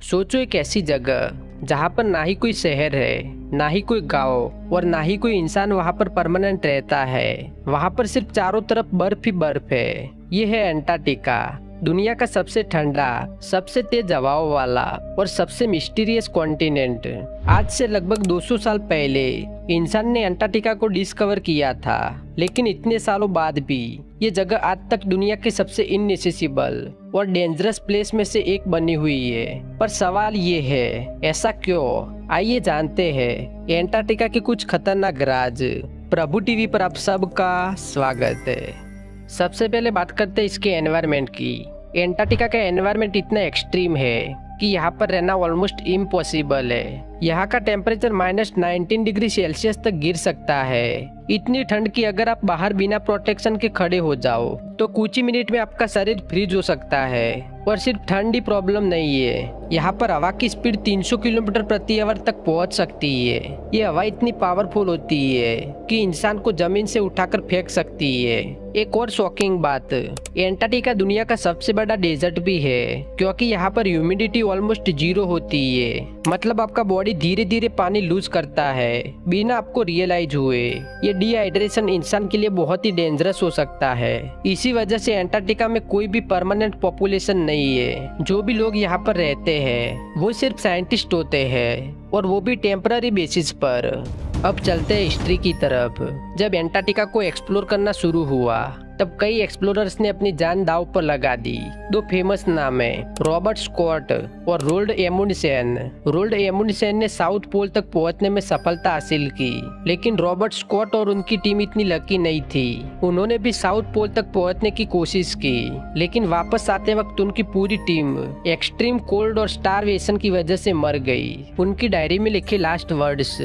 सोचो एक ऐसी जगह जहाँ पर ना ही कोई शहर है, ना ही कोई गांव और ना ही कोई इंसान वहाँ पर परमानेंट रहता है। वहाँ पर सिर्फ चारों तरफ बर्फ ही बर्फ है। ये है अंटार्कटिका, दुनिया का सबसे ठंडा, सबसे तेज हवाओं वाला और सबसे मिस्टीरियस कॉन्टिनेंट। आज से लगभग 200 साल पहले इंसान ने अंटार्कटिका को डिस्कवर किया था, लेकिन इतने सालों बाद भी ये जगह आज तक दुनिया के सबसे इनएक्सेसिबल और डेंजरस प्लेस में से एक बनी हुई है। पर सवाल ये है, ऐसा क्यों? आइए जानते हैं अंटार्कटिका के कुछ खतरनाक राज। प्रभु टीवी पर आप सबका स्वागत है। सबसे पहले बात करते हैं इसके एनवायरनमेंट की। अंटार्कटिका का एनवायरनमेंट इतना एक्सट्रीम है कि यहाँ पर रहना ऑलमोस्ट इम्पॉसिबल है। यहाँ का टेम्परेचर -19 डिग्री सेल्सियस तक गिर सकता है। इतनी ठंड कि अगर आप बाहर बिना प्रोटेक्शन के खड़े हो जाओ तो कुछ ही मिनट में आपका शरीर फ्रीज हो सकता है। और सिर्फ ठंड ही प्रॉब्लम नहीं है, यहाँ पर हवा की स्पीड 300 किलोमीटर प्रति आवर तक पहुँच सकती है। ये हवा इतनी पावरफुल होती है कि इंसान को जमीन से उठाकर फेंक सकती है। एक और शॉकिंग बात, अंटार्कटिका दुनिया का सबसे बड़ा डेजर्ट भी है, क्योंकि यहाँ पर ह्यूमिडिटी ऑलमोस्ट 0 होती है। मतलब आपका बॉडी धीरे धीरे पानी लूज करता है बिना आपको रियलाइज हुए। ये डिहाइड्रेशन इंसान के लिए बहुत ही डेंजरस हो सकता है। इसी वजह से अंटार्कटिका में कोई भी परमानेंट पॉपुलेशन नहीं है। जो भी लोग यहाँ पर रहते हैं वो सिर्फ साइंटिस्ट होते हैं, और वो भी टेम्पररी बेसिस पर। अब चलते हैं हिस्ट्री की तरफ। जब अंटार्कटिका को एक्सप्लोर करना शुरू हुआ तब कई एक्सप्लोरर्स ने अपनी जान दांव पर लगा दी। दो फेमस नाम है, रॉबर्ट स्कॉट और रोल्ड एमुंडसेन। रोल्ड एमुंडसेन ने साउथ पोल तक पहुंचने में सफलता हासिल की, लेकिन रॉबर्ट स्कॉट और उनकी टीम इतनी लकी नहीं थी। उन्होंने भी साउथ पोल तक पहुंचने की कोशिश की, लेकिन वापस आते वक्त उनकी पूरी टीम एक्सट्रीम कोल्ड और स्टारवेशन की वजह से मर गई। उनकी डायरी में लिखे लास्ट वर्ड्स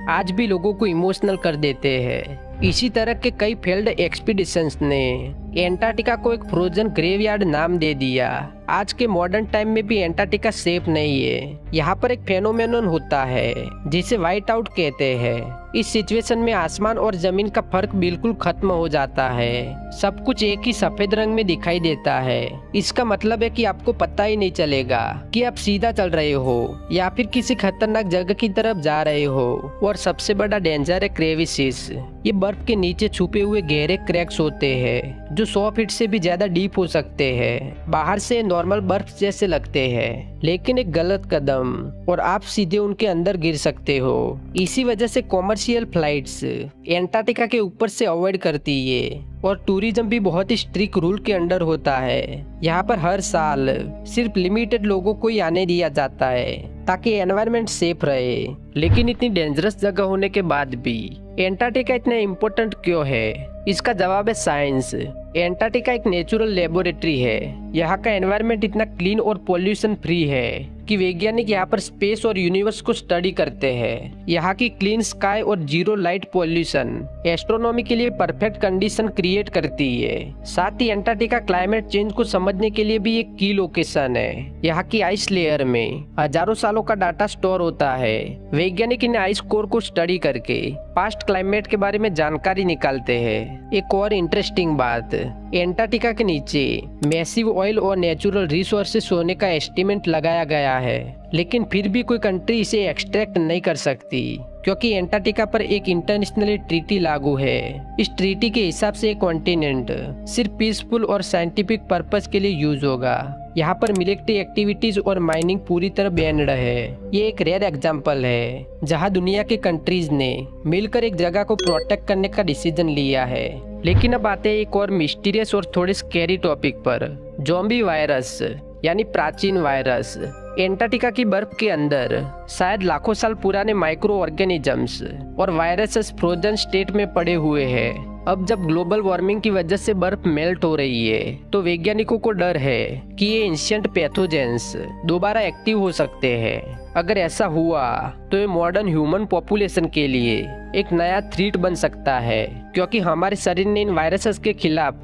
आज भी लोगों को इमोशनल कर देते हैं। इसी तरह के कई फेल्ड एक्सपीडिशंस ने अंटार्कटिका को एक फ्रोजन ग्रेवयार्ड नाम दे दिया। आज के मॉडर्न टाइम में भी अंटार्कटिका सेफ नहीं है। यहाँ पर एक फेनोमेनन होता है जिसे वाइट आउट कहते हैं। इस सिचुएशन में आसमान और जमीन का फर्क बिल्कुल खत्म हो जाता है। सब कुछ एक ही सफेद रंग में दिखाई देता है। इसका मतलब है कि आपको पता ही नहीं चलेगा कि आप सीधा चल रहे हो या फिर किसी खतरनाक जगह की तरफ जा रहे हो। और सबसे बड़ा डेंजर है क्रेविसेस। ये बर्फ के नीचे छुपे हुए गहरे क्रैक्स होते हैं जो 100 फीट से भी ज्यादा डीप हो सकते हैं। बाहर से नॉर्मल बर्फ जैसे लगते हैं, लेकिन एक गलत कदम और आप सीधे उनके अंदर गिर सकते हो। इसी वजह से कॉमर्शियल फ्लाइट्स अंटार्कटिका के ऊपर से अवॉइड करती है, और टूरिज्म भी बहुत ही स्ट्रिक्ट रूल के अंडर होता है। यहाँ पर हर साल सिर्फ लिमिटेड लोगों को ही आने दिया जाता है ताकि एनवायरनमेंट सेफ रहे। लेकिन इतनी डेंजरस जगह होने के बाद भी अंटार्कटिका इतना इम्पोर्टेंट क्यों है? इसका जवाब है साइंस। अंटार्कटिका एक नेचुरल लेबोरेटरी है। यहाँ का एनवायरनमेंट इतना क्लीन और पोल्यूशन फ्री है कि वैज्ञानिक यहाँ पर स्पेस और यूनिवर्स को स्टडी करते हैं। यहाँ की क्लीन स्काई और जीरो लाइट पोल्यूशन एस्ट्रोनॉमी के लिए परफेक्ट कंडीशन क्रिएट करती है। साथ ही अंटार्कटिका क्लाइमेट चेंज को समझने के लिए भी एक की लोकेशन है। यहाँ की आइस लेयर में हजारों सालों का डाटा स्टोर होता है। वैज्ञानिक इन आइस कोर को स्टडी करके पास्ट क्लाइमेट के बारे में जानकारी निकालते हैं। एक और इंटरेस्टिंग बात, अंटार्कटिका के नीचे मैसिव ऑयल और नेचुरल रिसोर्सेस होने का एस्टीमेट लगाया गया है, लेकिन फिर भी कोई कंट्री इसे एक्सट्रैक्ट नहीं कर सकती, क्योंकि अंटार्कटिका पर एक इंटरनेशनल ट्रीटी लागू है। इस ट्रीटी के हिसाब से कॉन्टिनेंट सिर्फ पीसफुल और साइंटिफिक पर्पस के लिए यूज होगा। यहाँ पर मिलिट्री एक्टिविटीज और माइनिंग पूरी तरह बैन्ड है। ये एक रेयर एग्जांपल है जहाँ दुनिया के कंट्रीज ने मिलकर एक जगह को प्रोटेक्ट करने का डिसीजन लिया है। लेकिन अब आते हैं एक और मिस्टीरियस और थोड़ी स्कैरी टॉपिक पर, ज़ॉम्बी वायरस यानी प्राचीन वायरस। अंटार्कटिका की बर्फ के अंदर शायद लाखों साल पुराने माइक्रो ऑर्गेनिजम्स और वायरसेस फ्रोजन स्टेट में पड़े हुए हैं। अब जब ग्लोबल वार्मिंग की वजह से बर्फ मेल्ट हो रही है तो वैज्ञानिकों को डर है कि ये एंशिएंट पैथोजेंस दोबारा एक्टिव हो सकते हैं। अगर ऐसा हुआ तो ये मॉडर्न ह्यूमन पॉपुलेशन के लिए एक नया थ्रेट बन सकता है, क्योंकि हमारे शरीर ने इन वायरसेस के खिलाफ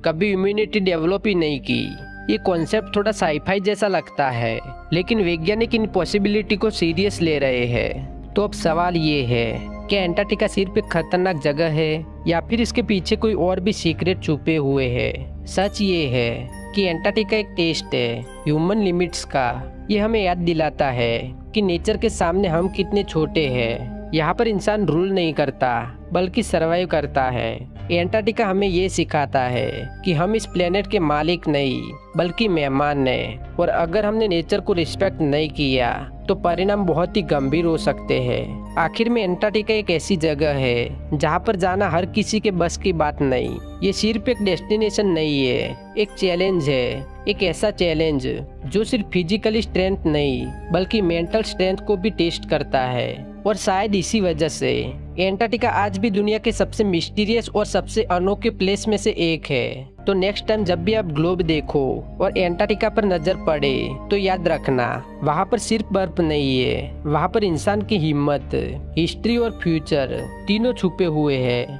कभी इम्यूनिटी डेवलप ही नहीं की। ये कॉन्सेप्ट थोड़ा साइफाई जैसा लगता है, लेकिन वैज्ञानिक इन पॉसिबिलिटी को सीरियस ले रहे हैं। तो अब सवाल ये है, क्या अंटार्कटिका सिर्फ एक खतरनाक जगह है या फिर इसके पीछे कोई और भी सीक्रेट छुपे हुए हैं? सच ये है कि एंटार्क्टिका एक टेस्ट है ह्यूमन लिमिट्स का। ये हमें याद दिलाता है कि नेचर के सामने हम कितने छोटे हैं। यहाँ पर इंसान रूल नहीं करता बल्कि सरवाइव करता है। एंटार्क्टिका हमें ये सिखाता है कि हम इस प्लेनेट के मालिक नहीं बल्कि मेहमान हैं, और अगर हमने नेचर को रिस्पेक्ट नहीं किया तो परिणाम बहुत ही गंभीर हो सकते हैं। आखिर में एंटार्क्टिका एक ऐसी जगह है जहाँ पर जाना हर किसी के बस की बात नहीं। ये सिर्फ एक डेस्टिनेशन नहीं है, एक चैलेंज है। एक ऐसा चैलेंज जो सिर्फ फिजिकली स्ट्रेंथ नहीं बल्कि मेंटल स्ट्रेंथ को भी टेस्ट करता है। और शायद इसी वजह से एंटार्क्टिका आज भी दुनिया के सबसे मिस्टीरियस और सबसे अनोखे प्लेस में से एक है। तो नेक्स्ट टाइम जब भी आप ग्लोब देखो और एंटार्क्टिका पर नजर पड़े तो याद रखना, वहाँ पर सिर्फ बर्फ नहीं है, वहाँ पर इंसान की हिम्मत, हिस्ट्री और फ्यूचर तीनों छुपे हुए हैं।